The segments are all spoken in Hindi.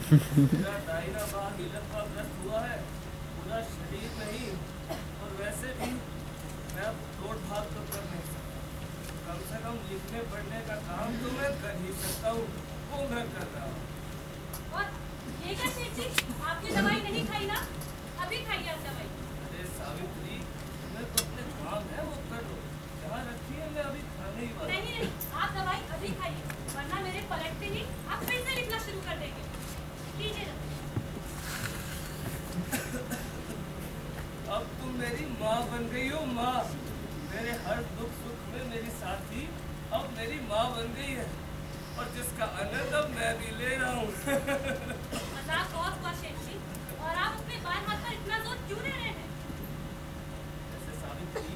मेरा दाहिना बाह हीलकग्रस्त हुआ है, पूरा शरीर नहीं। और वैसे भी मैं अब दौड़ भाग तो कर नहीं सकता। कम से कम लिखने पढ़ने का काम तो मैं कर ही सकता हूँ, वो मैं कर रहा हूँ। और ये क्या सेठ जी, आपने दवाई नहीं खाई ना? अभी खाइए आप दवाई। अरे सावित्री, मैं तो अपने काम है वो कर लो, जहाँ रखी है मैं अभी खाने ही वाला। नहीं नहीं, आप दवाई अभी खाइए, वरना मेरे पलटते ही आप फिर से लिखना शुरू कर देंगे। लीजिए दवाई। अब तुम मेरी माँ बन गई हो, माँ। मेरे हर दुख सुख में मेरी साथी अब मेरी माँ बन गई है, और जिसका आनंद अब मैं भी ले रहा हूँ। मजाक बहुत हुआ सेठ जी, और आप अपने बाएं हाथ पर इतना जोर क्यों दे रहे हैं? जैसे सावित्री,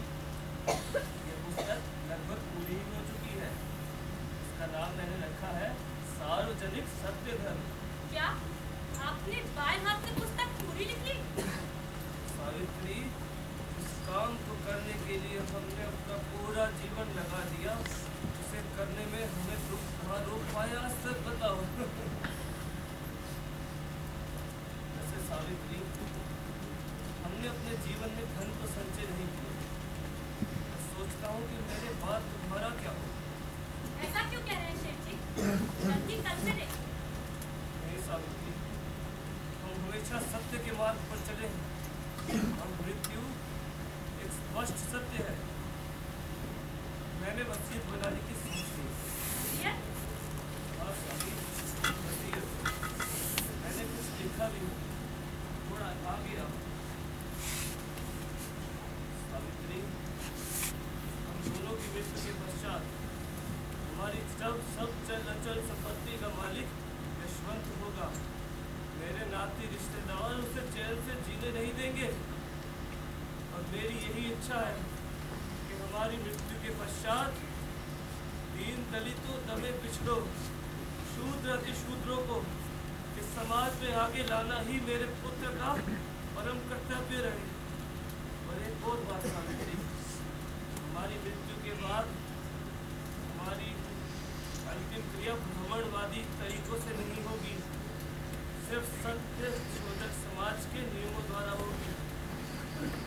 ये पुस्तक लगभग पूरी ही हो चुकी है। इसका नाम मैंने रखा है सार्वजनिक सत्य धर्म। क्या आपने बाएं हाथ से पुस्तक पूरी लिख ली? सावित्री, इस काम को करने के लिए हमने अपना पूरा जीवन लगा दिया, उसे करने में हमें दुख कहाँ रोक पाया, सच बताओ। वैसे सावित्री, हमने अपने जीवन में धन तो संचय नहीं किया। मैं सोचता हूँ कि मेरे बाद तुम्हारा क्या हो। ऐसा क्यों कह रहे हैं सेठ जी? गलती कल से देखो। नहीं सावित्री, हम हमेशा सत्य के मार्ग पर चले हैं, और मृत्यु एक स्पष्ट सत्य है। मैंने वसीयत बनाने की सोच ली। वसीयत? हाँ सावित्री, वसीयत। मैंने कुछ लिखा भी है, थोड़ा आगे आओ। सावित्री, हम दोनों की मृत्यु के पश्चात हमारी सब चल अचल संपत्ति का मालिक यशवंत होगा। मेरे नाती रिश्तेदार उसे चैन से जीने नहीं देंगे, और मेरी यही इच्छा है कि हमारी मृत्यु के पश्चात दीन दलितों, दबे पिछड़ों, शूद्र अतिशूद्रों को इस समाज में आगे लाना ही मेरे पुत्र का परम कर्तव्य रहे। और एक और बात सावित्री, हमारी मृत्यु के बाद हमारी अंतिम क्रिया भ्रमणवादी तरीकों से नहीं होगी, सिर्फ सत्य शोधक समाज के नियमों द्वारा होगी।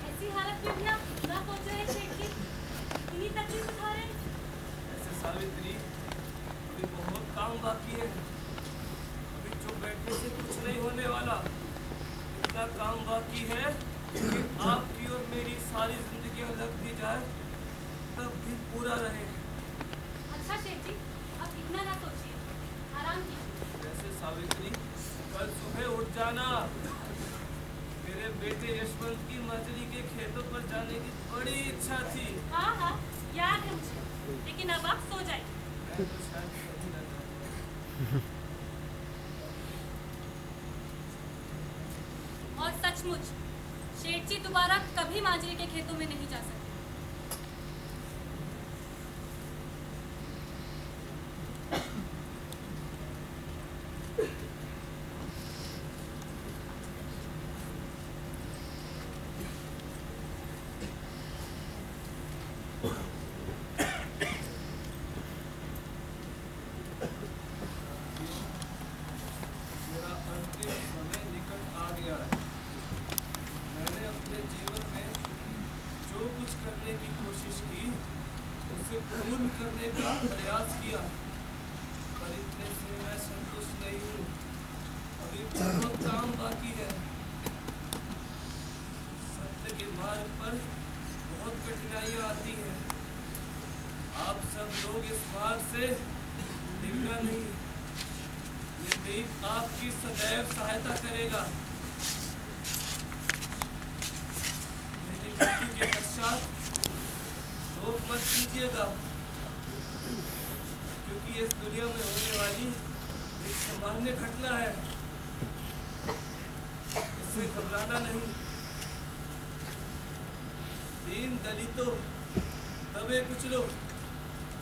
ऐसी हालत में भी आप इतना सोच रहे हैं सेठ जी? इतनी तकलीफ उठा रहे हैं? ऐसे सावित्री, अभी बहुत काम बाकी है। अभी चुप बैठने से कुछ नहीं होने वाला। इतना काम बाकी है कि आपकी और मेरी सारी जिंदगियां लग भी जाए तब भी पूरा रहे। अच्छा सेठ जी, अब इतना ना सोचिए, आराम कीजिए। वैसे सावित्री, कल सुबह उठ जाना। मेरे बेटे यशवंत की मछली के खेतों पर जाने की बड़ी इच्छा थी। हाँ हाँ, याद है मुझे, लेकिन अब आप सो जाइए। मैं तो शायद कभी न जाऊँ। और सचमुच सेठ जी दोबारा कभी मांझरे के खेतों में नहीं जा सकते। मेरा अंतिम समय निकट आ गया है। मैंने अपने जीवन में जो कुछ करने की कोशिश की, उसे पूर्ण करने का प्रयास किया, पर इतने से मैं संतुष्ट नहीं हूँ। अभी बहुत काम बाकी है। सत्य के मार्ग पर बहुत कठिनाइयाँ आती हैं। आप सब लोग इस मार्ग से निकला नहीं। ये देव आपकी सदैव सहायता करेगा। मेरी मृत्यु के पश्चात शोक मत कीजिएगा, क्योंकि इस दुनिया में होने वाली एक सामान्य घटना है। इससे घबराना नहीं। दीन दलितों, दबे कुचलों,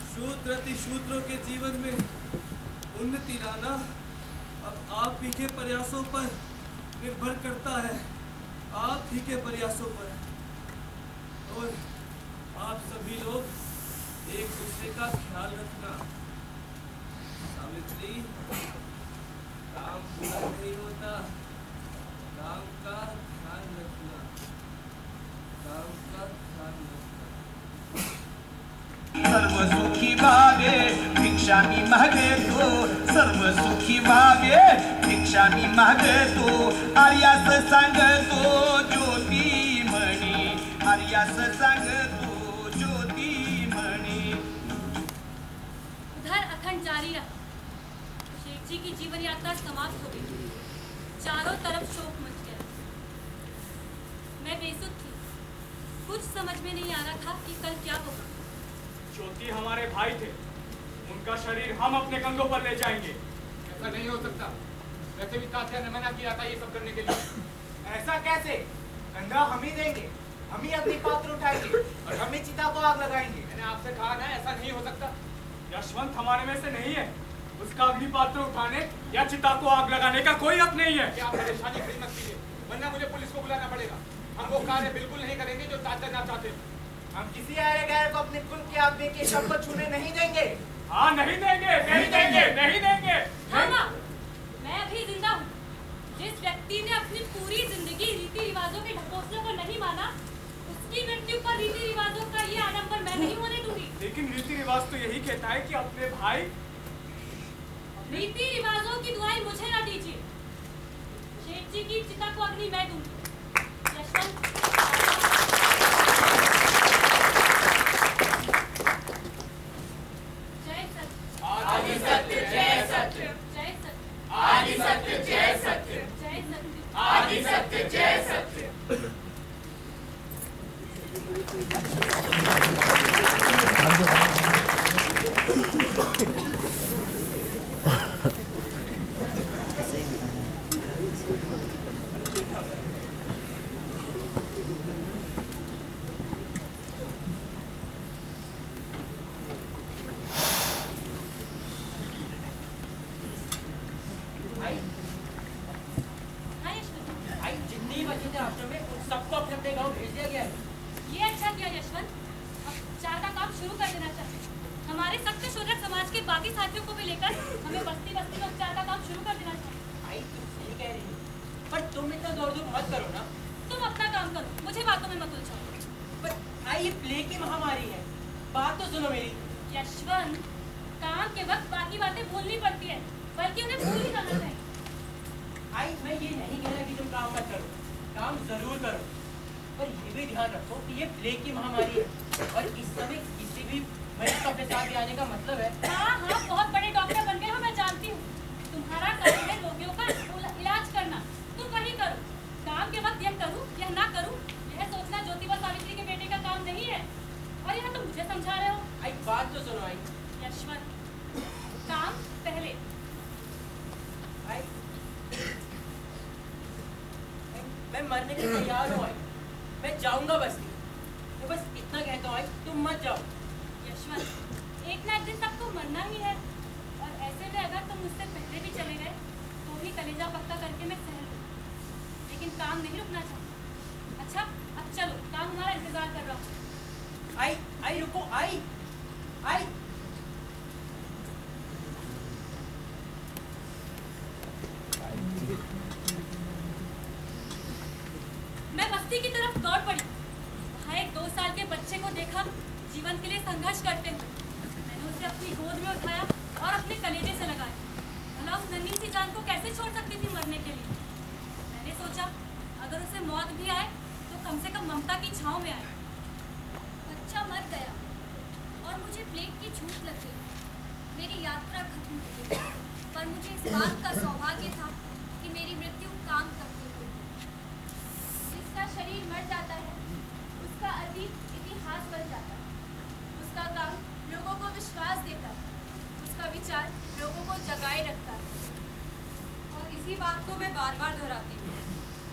शूद्र अतिशूद्रों के जीवन में उन्नति लाना अब आप ही के प्रयासों पर निर्भर करता है। आप ही के प्रयासों पर। और आप सभी लोग एक दूसरे का ख्याल रखना। सावित्री, काम नहीं होता। काम का ध्यान रखना, काम का ध्यान रखना। सर्व सुखी भावे भिक्षामी मागतो, सर्व सुखी भावे भिक्षामी मागतो, आर्यास सांगतो ज्योतिमणी, आर्यास सांगतो ज्योतिमणी। उधर अखंड जारी रहा। शेख जी की जीवन यात्रा समाप्त हो गई। चारों तरफ शोक मच गया। मैं बेसुध थी। कुछ समझ में नहीं आ रहा था कि कल क्या होगा। ज्योति हमारे भाई थे, उनका शरीर हम अपने कंधों पर ले जाएंगे। ऐसा नहीं हो सकता। वैसे भी तात्या ने मना किया था ये सब करने के लिए। ऐसा कैसे? कंधा हम ही देंगे, हम ही अग्नि पात्र उठाएंगे और हम ही चिता को आग लगाएंगे। मैंने आपसे कहा ना, ऐसा नहीं हो सकता। यशवंत हमारे में से नहीं है, उसका अग्निपात्र उठाने या चिता को आग लगाने का कोई हक नहीं है। क्या आप परेशानी खड़ी मत कीजिए, वरना मुझे पुलिस को बुलाना पड़ेगा। हम वो कार्य बिल्कुल नहीं करेंगे जो तात्या ना चाहते। हम किसी आए गैर को अपने कुल की आग के शव को छूने नहीं देंगे। हाँ, नहीं देंगे, नहीं देंगे, नहीं देंगे। हाँ, मैं अभी जिंदा हूँ। जिस व्यक्ति ने अपनी पूरी जिंदगी रीति रिवाजों के ढकोसलों को नहीं माना, उसकी मृत्यु पर रीति रिवाजों का ये आडंबर मैं नहीं होने दूंगी। लेकिन रीति रिवाज तो यही कहता है कि अपने भाई। रीति रिवाजों की दुआई मुझे ना दीजिए। शेख जी की चिता को अग्नि मैं दूंगी। यशवंत, जय सत्य, आदि सत्य जय सत्य, जय सत्य, आदि सत्य जय सत्य, जय सत्य, आदि सत्य जय सत्य। हाँ यशवंत, भाई जितनी बच्चे थे आश्रम में उन सबको अपने अपने गांव भेज दिया गया है। ये अच्छा किया यशवंत। अब चार का काम शुरू कर देना चाहिए। हमारे सत्य शूद्रक समाज के बाकी साथियों को भी लेकर हमें बस्ती बस्ती में उपचार का काम शुरू कर देना चाहिए। भाई तुम सही कह रही हो, पर तुम इतना दौड़ धूप मत करो ना। तुम अपना काम करो, मुझे बातों में मत उलझाओ। पर भाई ये प्लेग की महामारी है, बात तो सुनो मेरी। यशवंत, काम के वक्त बाकी बातें भूलनी पड़ती है, बल्कि उन्हें भूल ही जाना चाहिए। भाई मैं ये नहीं कह रहा कि तुम काम मत करो, काम जरूर करो, पर ये भी ध्यान रखो कि ये प्लेग की महामारी है और इस समय किसी भी मरीज को अपने साथ ले आने का मतलब है। हाँ हाँ, बहुत बड़े डॉक्टर बन गए हो, मैं जानती हूँ। तुम्हारा काम है रोगियों का इलाज करना, तुम वही करो। काम के वक्त यह करूँ यह ना करूँ, यह सोचना ज्योतिबा सावित्री के बेटे का काम नहीं है। और यह तुम मुझे समझा रहे हो। आई बात तो सुनो आई। यशवंत, काम पहले। आई मैं मरने के तैयार हूँ आई, मैं जाऊंगा बस्ती। मैं बस इतना कहता हूँ आई, तुम मत जाओ। यशवंत, एक ना एक दिन तक तो मरना ही है, और ऐसे में अगर तुम मुझसे पहले भी चले गए तो भी कलेजा पक्का करके मैं सह लूँ, लेकिन काम नहीं रुकना चाहता। अच्छा, अब चलो, काम हमारा इंतजार कर रहा हूँ। आई आई रुको आई आई। मैं बस्ती की तरफ दौड़ पड़ी। वहाँ एक 2 साल के बच्चे को देखा, जीवन के लिए संघर्ष करते हुए। मैंने उसे अपनी गोद में उठाया और अपने कलेजे से लगाया। भला उस नन्ही सी जान को कैसे छोड़ सकती थी मरने के लिए। मैंने सोचा अगर उसे मौत भी आए तो कम से कम ममता की छांव में आए। बच्चा मर गया और मुझे प्लेग की छूट लग गई। मेरी यात्रा खत्म हो गई, पर मुझे इस बात का सौभाग्य था कि मेरी मृत्यु काम करती हुई। जिसका शरीर मर जाता है उसका अतीत इतिहास बन जाता है। उसका काम लोगों को विश्वास देता है, उसका विचार लोगों को जगाए रखता है। और इसी बात को मैं बार बार दोहराती हूँ,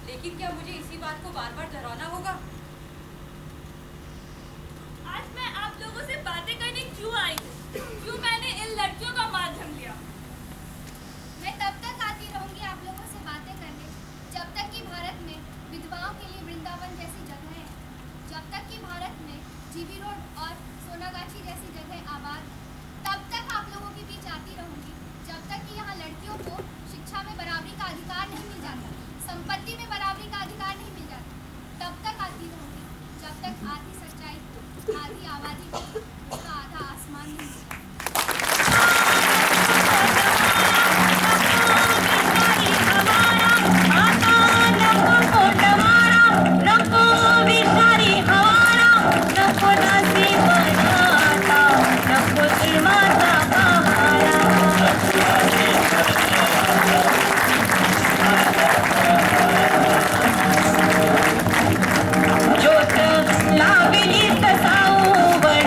लेकिन क्या मुझे इसी बात को बार बार दोहराना होगा? आज मैं आप लोगों से बातें करने क्यों आई हूँ? क्यों मैंने इन लड़कियों का माध्यम लिया? मैं तब तक आती रहूंगी आप लोगों से बातें करने जब तक कि भारत में विधवाओं के लिए वृंदावन जैसी जगह है, जब तक कि भारत में जीबी रोड और सोनागाछी जैसी जगह आबाद, तब तक आप लोगों के बीच आती रहूंगी जब तक कि यहाँ लड़कियों को शिक्षा में बराबरी का अधिकार नहीं मिल जाता, संपत्ति में बराबरी का